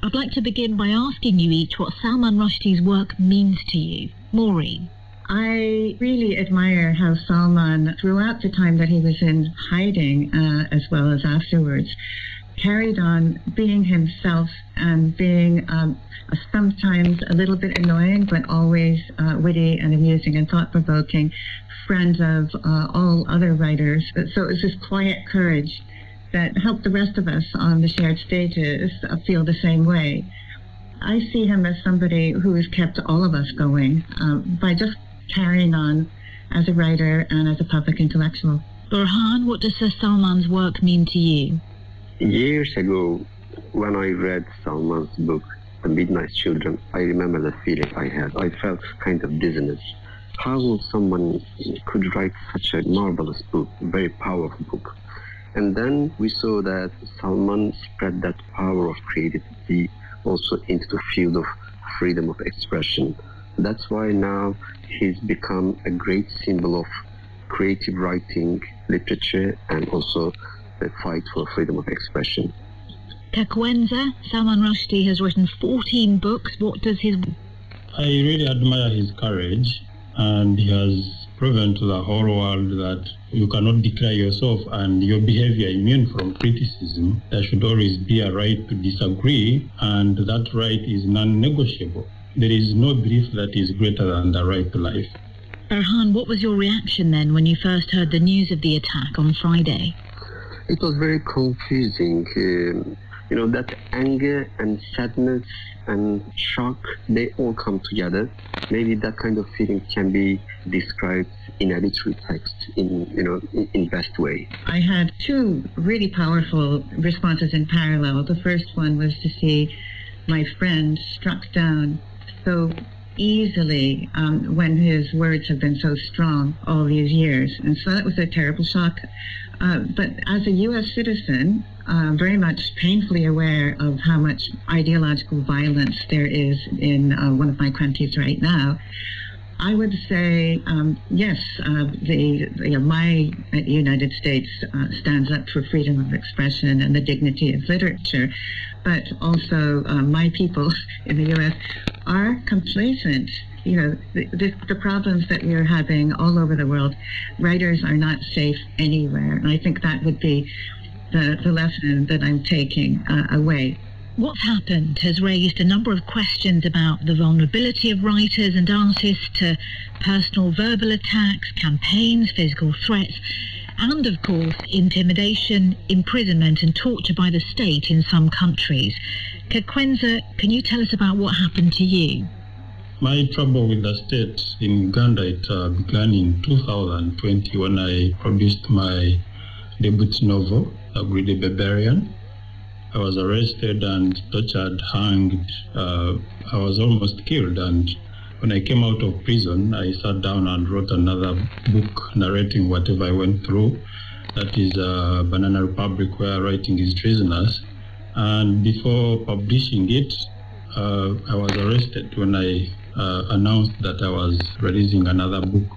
I'd like to begin by asking you each what Salman Rushdie's work means to you. Maureen. I really admire how Salman, throughout the time that he was in hiding, as well as afterwards, carried on being himself and being sometimes a little bit annoying, but always witty and amusing and thought-provoking, friend of all other writers. So it was this quiet courage that helped the rest of us on the shared stages feel the same way. I see him as somebody who has kept all of us going by just carrying on as a writer and as a public intellectual. Burhan, what does Sir Salman's work mean to you? Years ago, when I read Salman's book, The Midnight Children, I remember the feeling I had. I felt kind of dizziness. How someone could write such a marvelous book, a very powerful book. And then we saw that Salman spread that power of creativity also into the field of freedom of expression. That's why now he's become a great symbol of creative writing, literature, and also the fight for freedom of expression. Kakwenza, Salman Rushdie has written 14 books. What does his... I really admire his courage, and he has proven to the whole world that you cannot declare yourself and your behavior immune from criticism. There should always be a right to disagree, and that right is non-negotiable. There is no belief that is greater than the right to life. Burhan, what was your reaction then when you first heard the news of the attack on Friday? It was very confusing. That anger and sadness and shock, they all come together. Maybe that kind of feeling can be described in a literary text in best way. I had two really powerful responses in parallel. The first one was to see my friend struck down so easily when his words have been so strong all these years. And so that was a terrible shock. But as a U.S. citizen, very much painfully aware of how much ideological violence there is in one of my countries right now, I would say, yes, my United States stands up for freedom of expression and the dignity of literature, but also my people in the U.S. are complacent. The problems that we're having all over the world, writers are not safe anywhere. And I think that would be the lesson that I'm taking away. What's happened has raised a number of questions about the vulnerability of writers and artists to personal verbal attacks, campaigns, physical threats, and, of course, intimidation, imprisonment and torture by the state in some countries. Kakwenza, can you tell us about what happened to you? My trouble with the state in Uganda, it began in 2020 when I produced my debut novel, A Greedy Barbarian. I was arrested and tortured, hanged. I was almost killed. And when I came out of prison, I sat down and wrote another book narrating whatever I went through. That is Banana Republic, where writing is treasonous. And before publishing it, I was arrested when I announced that I was releasing another book.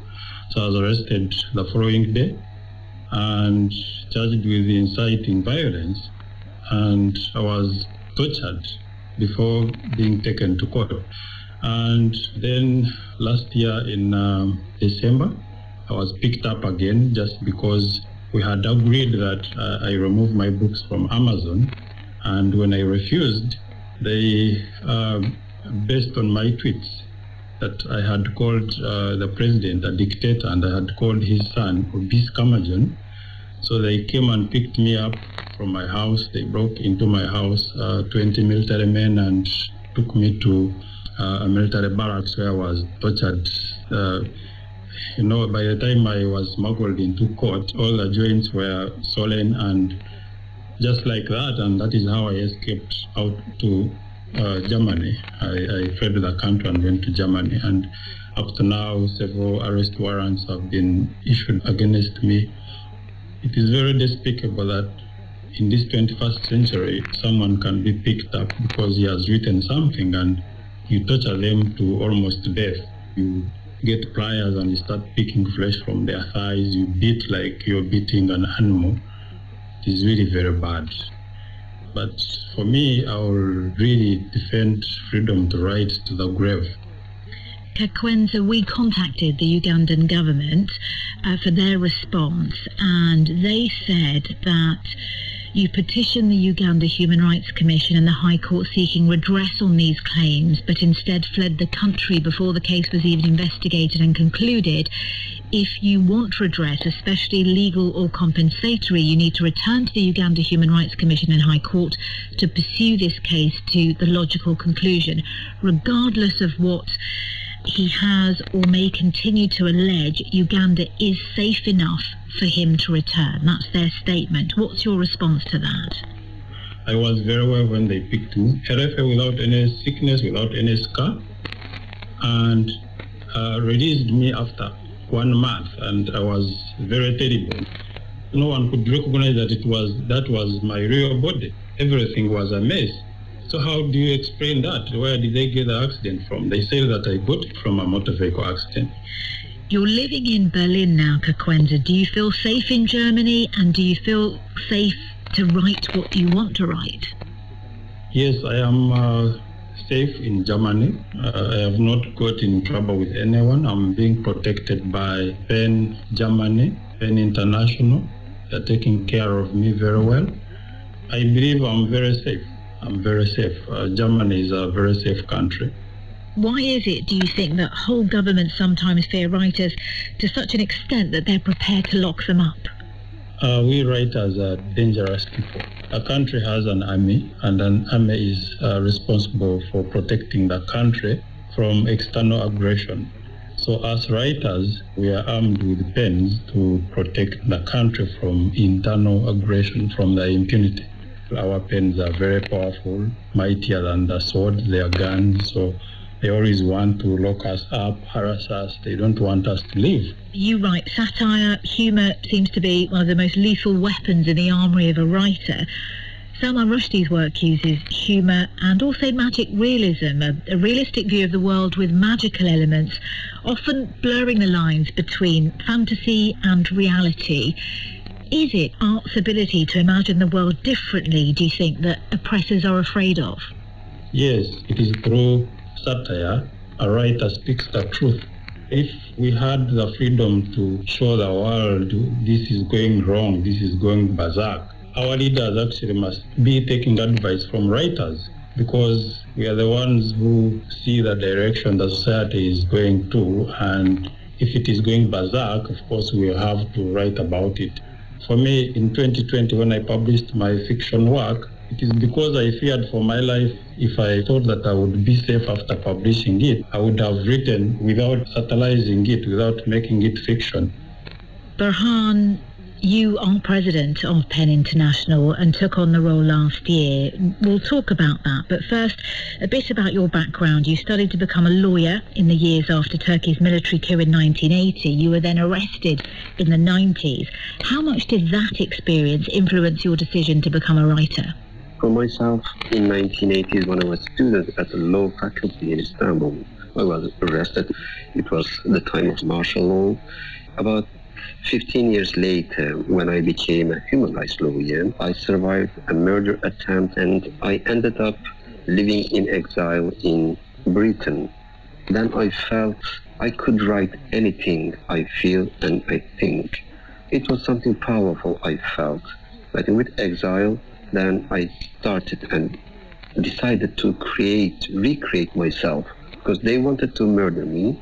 So I was arrested the following day and charged with inciting violence. And I was tortured before being taken to court. And then last year in December, I was picked up again just because we had agreed that I remove my books from Amazon. And when I refused, they, based on my tweets, that I had called the president a dictator and I had called his son Obis Kamajan. So they came and picked me up from my house. They broke into my house, 20 military men, and took me to a military barracks where I was tortured. By the time I was smuggled into court, all the joints were swollen and just like that, and that is how I escaped out to Germany. I fled the country and went to Germany, and up to now, several arrest warrants have been issued against me. It is very despicable that in this 21st century, someone can be picked up because he has written something and you torture them to almost death. You get pliers and you start picking flesh from their thighs. You beat like you're beating an animal. It is really very bad. But for me, I will really defend freedom to write to the grave. Kakwenza, we contacted the Ugandan government for their response, and they said that you petitioned the Uganda Human Rights Commission and the High Court seeking redress on these claims, but instead fled the country before the case was even investigated, and concluded if you want redress, especially legal or compensatory, you need to return to the Uganda Human Rights Commission and High Court to pursue this case to the logical conclusion, regardless of what he has or may continue to allege. Uganda is safe enough for him to return. That's their statement. What's your response to that? I was very well when they picked me. RFA without any sickness, without any scar, and released me after 1 month, and I was very terrible. No one could recognize that was my real body. Everything was a mess. So how do you explain that? Where did they get the accident from? They say that I got it from a motor vehicle accident. You're living in Berlin now, Kakwenza. Do you feel safe in Germany, and do you feel safe to write what you want to write? Yes, I am safe in Germany. I have not got in trouble with anyone. I'm being protected by PEN Germany, PEN International. They're taking care of me very well. I believe I'm very safe. I'm very safe. Germany is a very safe country. Why is it, do you think, that whole governments sometimes fear writers to such an extent that they're prepared to lock them up? We writers are dangerous people. A country has an army, and an army is responsible for protecting the country from external aggression. So as writers, we are armed with pens to protect the country from internal aggression, from the impunity. Our pens are very powerful, mightier than the sword, they are guns, so they always want to lock us up, harass us. They don't want us to live. You write satire. Humour seems to be one of the most lethal weapons in the armoury of a writer. Salman Rushdie's work uses humour and also magic realism, a realistic view of the world with magical elements, often blurring the lines between fantasy and reality. Is it art's ability to imagine the world differently, do you think, that oppressors are afraid of? Yes, it is through satire a writer speaks the truth. If we had the freedom to show the world this is going wrong, this is going berserk, our leaders actually must be taking advice from writers, because we are the ones who see the direction the society is going to, and if it is going berserk, of course we have to write about it. For me, in 2020, when I published my fiction work, it is because I feared for my life. If I thought that I would be safe after publishing it, I would have written without satirizing it, without making it fiction. Burhan, you are president of PEN International and took on the role last year. We'll talk about that, but first, a bit about your background. You studied to become a lawyer in the years after Turkey's military coup in 1980. You were then arrested in the 90s. How much did that experience influence your decision to become a writer? For myself, in 1980s, when I was a student at the law faculty in Istanbul, I was arrested. It was the time of martial law. About 15 years later, when I became a human rights lawyer, I survived a murder attempt and I ended up living in exile in Britain. Then I felt I could write anything I feel and I think. It was something powerful I felt. But with exile, then I started and decided to recreate myself, because they wanted to murder me,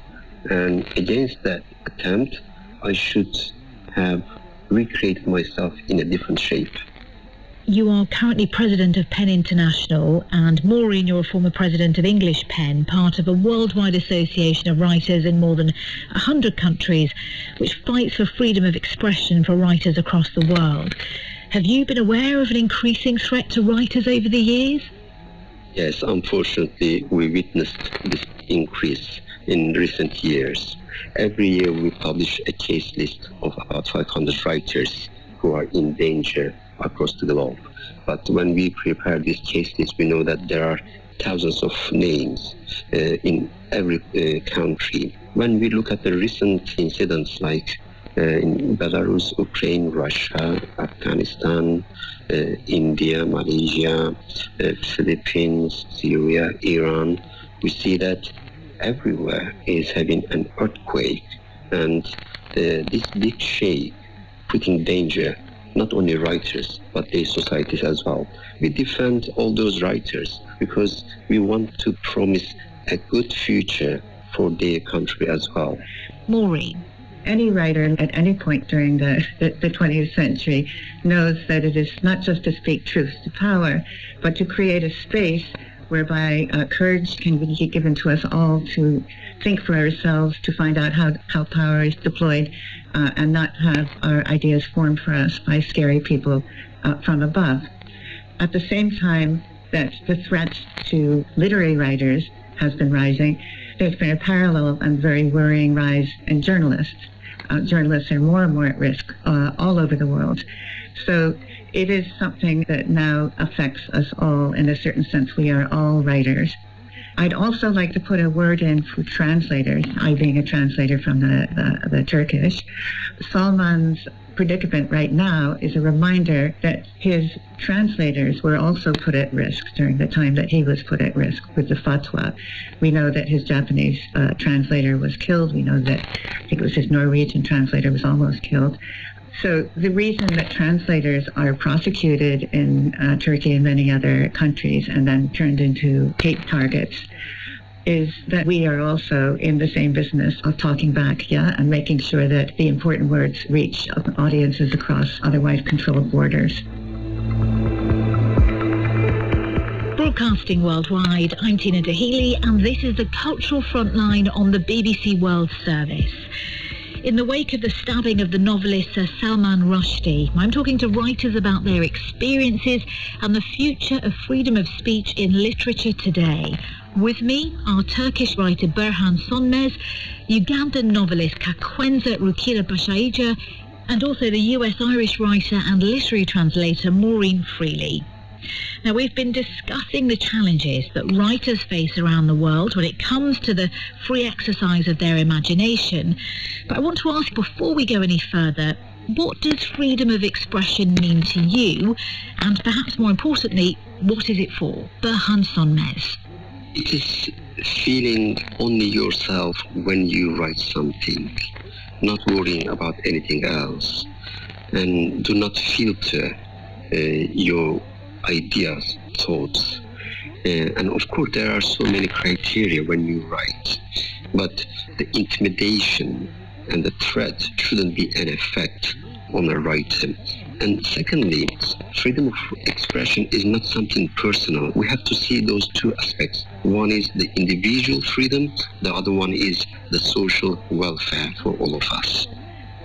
and against that attempt, I should have recreated myself in a different shape. You are currently president of PEN International, and Maureen, you're a former president of English PEN, part of a worldwide association of writers in more than 100 countries, which fights for freedom of expression for writers across the world. Have you been aware of an increasing threat to writers over the years? Yes, unfortunately, we witnessed this increase in recent years. Every year we publish a case list of about 500 writers who are in danger across the globe. But when we prepare this case list, we know that there are thousands of names in every country. When we look at the recent incidents like in Belarus, Ukraine, Russia, Afghanistan, India, Malaysia, Philippines, Syria, Iran. We see that everywhere is having an earthquake, and this big shake put in danger not only writers but their societies as well. We defend all those writers because we want to promise a good future for their country as well. Maureen. Any writer at any point during the 20th century knows that it is not just to speak truth to power, but to create a space whereby courage can be given to us all to think for ourselves, to find out how power is deployed, and not have our ideas formed for us by scary people from above. At the same time that the threat to literary writers has been rising, there's been a parallel and very worrying rise in journalists. Journalists are more and more at risk all over the world. So it is something that now affects us all. In a certain sense, we are all writers. I'd also like to put a word in for translators. I being a translator from the Turkish. Salman's predicament right now is a reminder that his translators were also put at risk during the time that he was put at risk with the fatwa. We know that his Japanese translator was killed. We know that I think it was his Norwegian translator was almost killed. So the reason that translators are prosecuted in Turkey and many other countries and then turned into hate targets is that we are also in the same business of talking back, and making sure that the important words reach audiences across otherwise controlled borders. Broadcasting worldwide, I'm Tina Dahili, and this is the Cultural Frontline on the BBC World Service. In the wake of the stabbing of the novelist Sir Salman Rushdie, I'm talking to writers about their experiences and the future of freedom of speech in literature today. With me are Turkish writer Berhan Sonmez, Ugandan novelist Kakwenza Rukira Bashaija, and also the US-Irish writer and literary translator Maureen Freely. Now, we've been discussing the challenges that writers face around the world when it comes to the free exercise of their imagination. But I want to ask, before we go any further, what does freedom of expression mean to you? And perhaps more importantly, what is it for? Berhan Sonmez. It is feeling only yourself when you write something, not worrying about anything else, and do not filter your ideas, thoughts. And of course there are so many criteria when you write, but the intimidation and the threat shouldn't be an effect on a writer. And secondly, freedom of expression is not something personal. We have to see those two aspects. One is the individual freedom, the other one is the social welfare for all of us.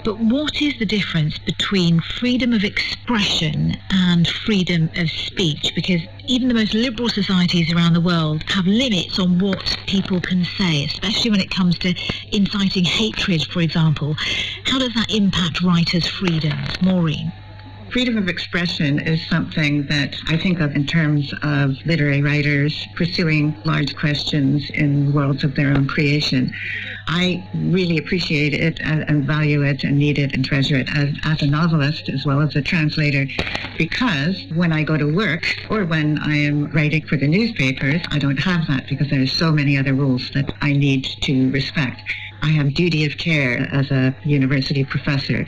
But what is the difference between freedom of expression and freedom of speech? Because even the most liberal societies around the world have limits on what people can say, especially when it comes to inciting hatred, for example. How does that impact writers' freedoms? Maureen? Freedom of expression is something that I think of in terms of literary writers pursuing large questions in worlds of their own creation. I really appreciate it and value it and need it and treasure it as a novelist as well as a translator, because when I go to work or when I am writing for the newspapers, I don't have that because there are so many other rules that I need to respect. I have duty of care as a university professor,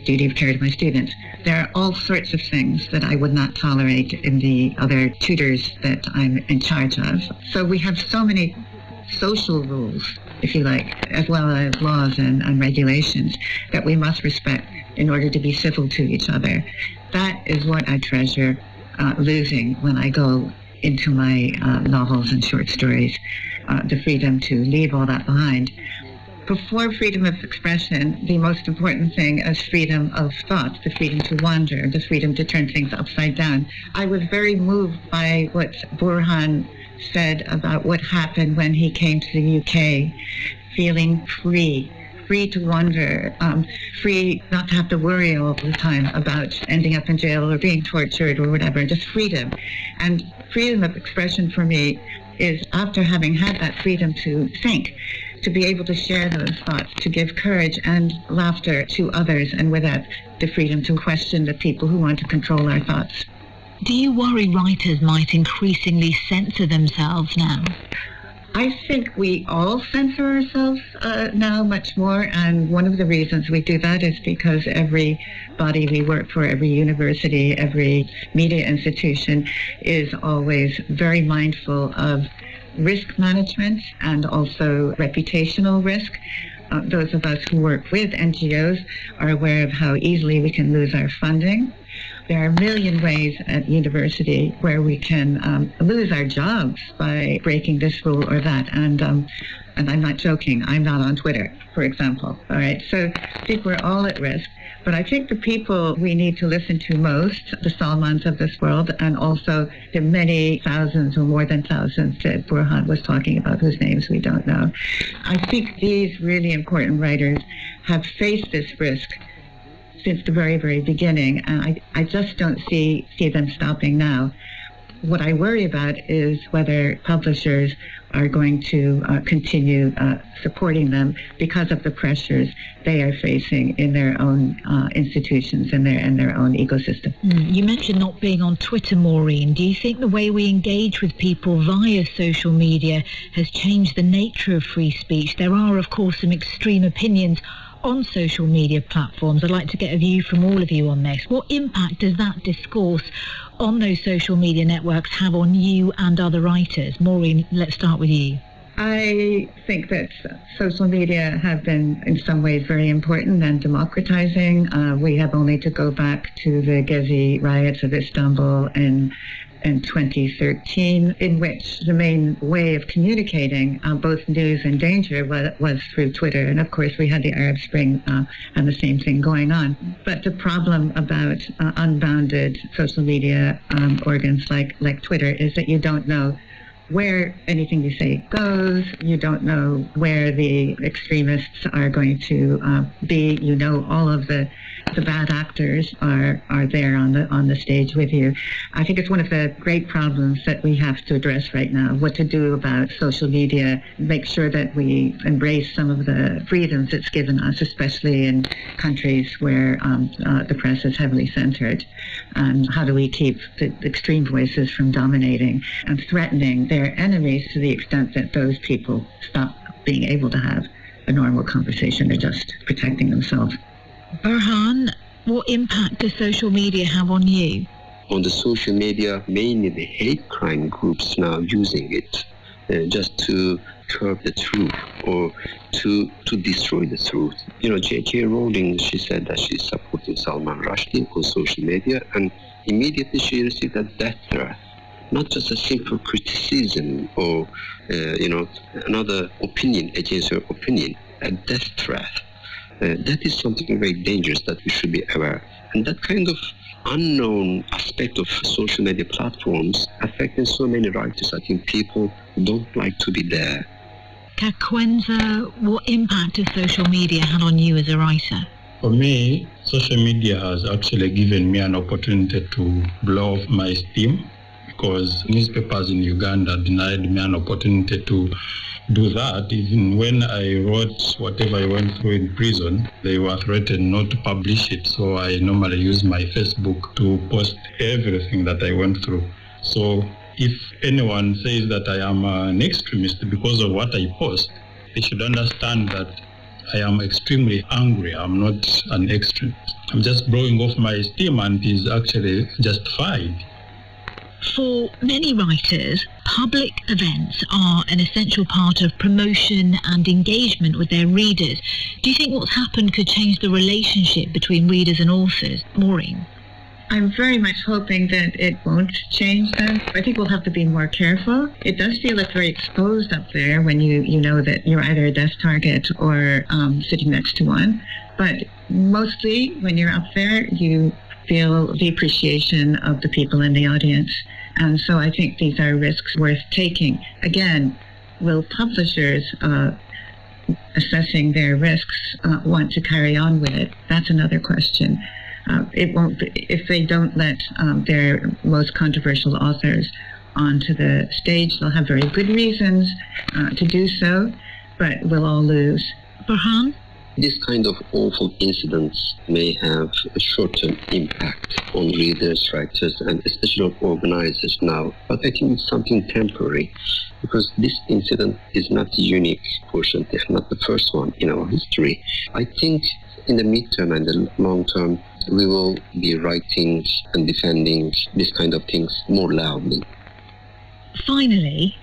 duty of care to my students. There are all sorts of things that I would not tolerate in the other tutors that I'm in charge of. So we have so many social rules, if you like, as well as laws and regulations that we must respect in order to be civil to each other. That is what I treasure losing when I go into my novels and short stories, the freedom to leave all that behind. Before freedom of expression, the most important thing is freedom of thought, the freedom to wander, the freedom to turn things upside down. I was very moved by what Burhan said about what happened when he came to the UK, feeling free to wander, free not to have to worry all the time about ending up in jail or being tortured or whatever, just freedom. And freedom of expression for me is after having had that freedom to think, to be able to share those thoughts, to give courage and laughter to others, and with that, the freedom to question the people who want to control our thoughts. Do you worry writers might increasingly censor themselves now? I think we all censor ourselves now much more, and one of the reasons we do that is because every body we work for, every university, every media institution is always very mindful of risk management and also reputational risk. Those of us who work with NGOs are aware of how easily we can lose our funding. There are a million ways at university where we can lose our jobs by breaking this rule or that. And I'm not joking. I'm not on Twitter, for example. All right. So I think we're all at risk. But I think the people we need to listen to most, the Salmans of this world, and also the many thousands or more than thousands that Burhan was talking about, whose names we don't know. I think these really important writers have faced this risk since the very, very beginning, and I just don't see them stopping now. What I worry about is whether publishers are going to continue supporting them because of the pressures they are facing in their own institutions and their own ecosystem. You mentioned not being on Twitter, Maureen. Do you think the way we engage with people via social media has changed the nature of free speech? There are, of course, some extreme opinions on social media platforms. I'd like to get a view from all of you on this. What impact does that discourse on those social media networks have on you and other writers? Maureen, let's start with you. I think that social media have been in some ways very important and democratizing. We have only to go back to the Gezi riots of Istanbul in 2013, in which the main way of communicating both news and danger was through Twitter. And of course, we had the Arab Spring and the same thing going on. But the problem about unbounded social media organs like Twitter is that you don't know where anything you say goes. You don't know where the extremists are going to be. You know, all of the bad actors are there on the stage with you. I think it's one of the great problems that we have to address right now, what to do about social media, make sure that we embrace some of the freedoms it's given us, especially in countries where the press is heavily censored. And how do we keep the extreme voices from dominating and threatening their enemies to the extent that those people stop being able to have a normal conversation? They're just protecting themselves. Burhan, what impact does social media have on you? On the social media, mainly the hate crime groups now using it just to curb the truth or to destroy the truth. You know, J.K. Rowling, she said that she's supporting Salman Rushdie on social media, and immediately she received a death threat. Not just a simple criticism or, another opinion against her opinion, a death threat. That is something very dangerous that we should be aware. And that kind of unknown aspect of social media platforms affecting so many writers. I think people don't like to be there. Kakwenza, what impact has social media had on you as a writer? For me, social media has actually given me an opportunity to blow off my steam, because newspapers in Uganda denied me an opportunity to do that. Even when I wrote whatever I went through in prison, they were threatened not to publish it. So I normally use my Facebook to post everything that I went through. So if anyone says that I am an extremist because of what I post, they should understand that I am extremely angry. I'm not an extremist. I'm just blowing off my steam, and it is actually justified. For many writers, public events are an essential part of promotion and engagement with their readers. Do you think what's happened could change the relationship between readers and authors? Maureen? I'm very much hoping that it won't change that. I think we'll have to be more careful. It does feel like very exposed up there when you know that you're either a death target or sitting next to one. But mostly when you're up there, you feel the appreciation of the people in the audience. And so I think these are risks worth taking. Again, will publishers assessing their risks want to carry on with it? That's another question. It won't be, if they don't let their most controversial authors onto the stage. They'll have very good reasons to do so. but we'll all lose. Farhan? This kind of awful incidents may have a short-term impact on readers, writers, and especially on organizers now. But I think it's something temporary, because this incident is not unique, fortunately, not the first one in our history. I think in the midterm and the long term, we will be writing and defending this kind of things more loudly. Finally,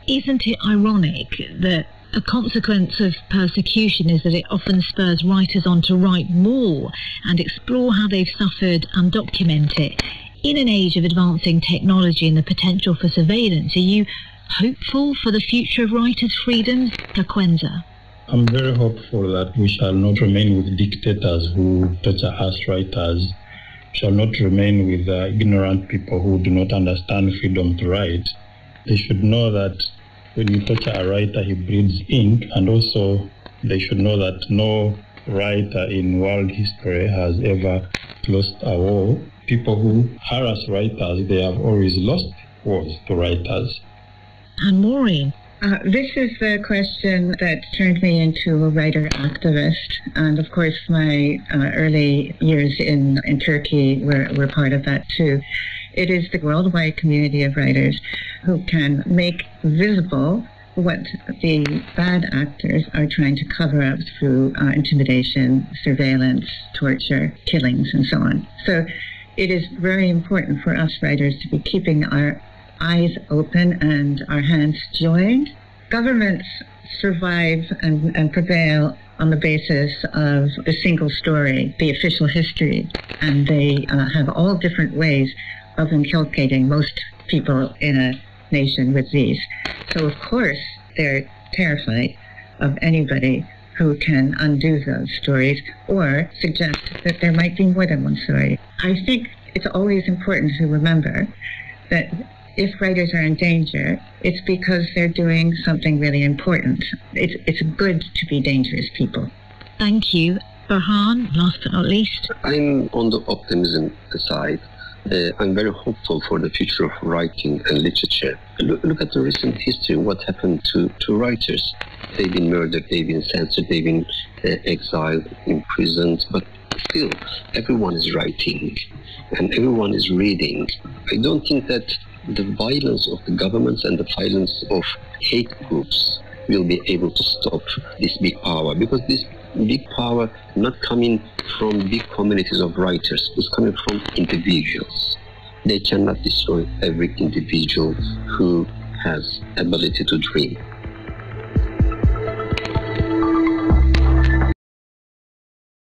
isn't it ironic that a consequence of persecution is that it often spurs writers on to write more and explore how they've suffered and document it? In an age of advancing technology and the potential for surveillance, are you hopeful for the future of writers' freedoms? Takwenza? I'm very hopeful that we shall not remain with dictators who torture us writers. We shall not remain with ignorant people who do not understand freedom to write. They should know that when you torture a writer, he breathes ink, and also they should know that no writer in world history has ever lost a war. People who harass writers, they have always lost wars to writers. And Maureen? This is the question that turned me into a writer-activist. And of course, my early years in Turkey were part of that too. It is the worldwide community of writers who can make visible what the bad actors are trying to cover up through intimidation, surveillance, torture, killings, and so on. So it is very important for us writers to be keeping our eyes open and our hands joined. Governments survive and prevail on the basis of the single story, the official history, and they have all different ways of inculcating most people in a nation with these. So of course they're terrified of anybody who can undo those stories or suggest that there might be more than one story. I think it's always important to remember that if writers are in danger, it's because they're doing something really important. It's good to be dangerous people. Thank you. Farhan, last but not least. I'm on the optimism side. I'm very hopeful for the future of writing and literature. Look at the recent history, what happened to writers. They've been murdered, they've been censored, they've been exiled, imprisoned, but still, everyone is writing and everyone is reading. I don't think that the violence of the governments and the violence of hate groups will be able to stop this big power, because this big power not coming from big communities of writers, it's coming from individuals. They cannot destroy every individual who has ability to dream.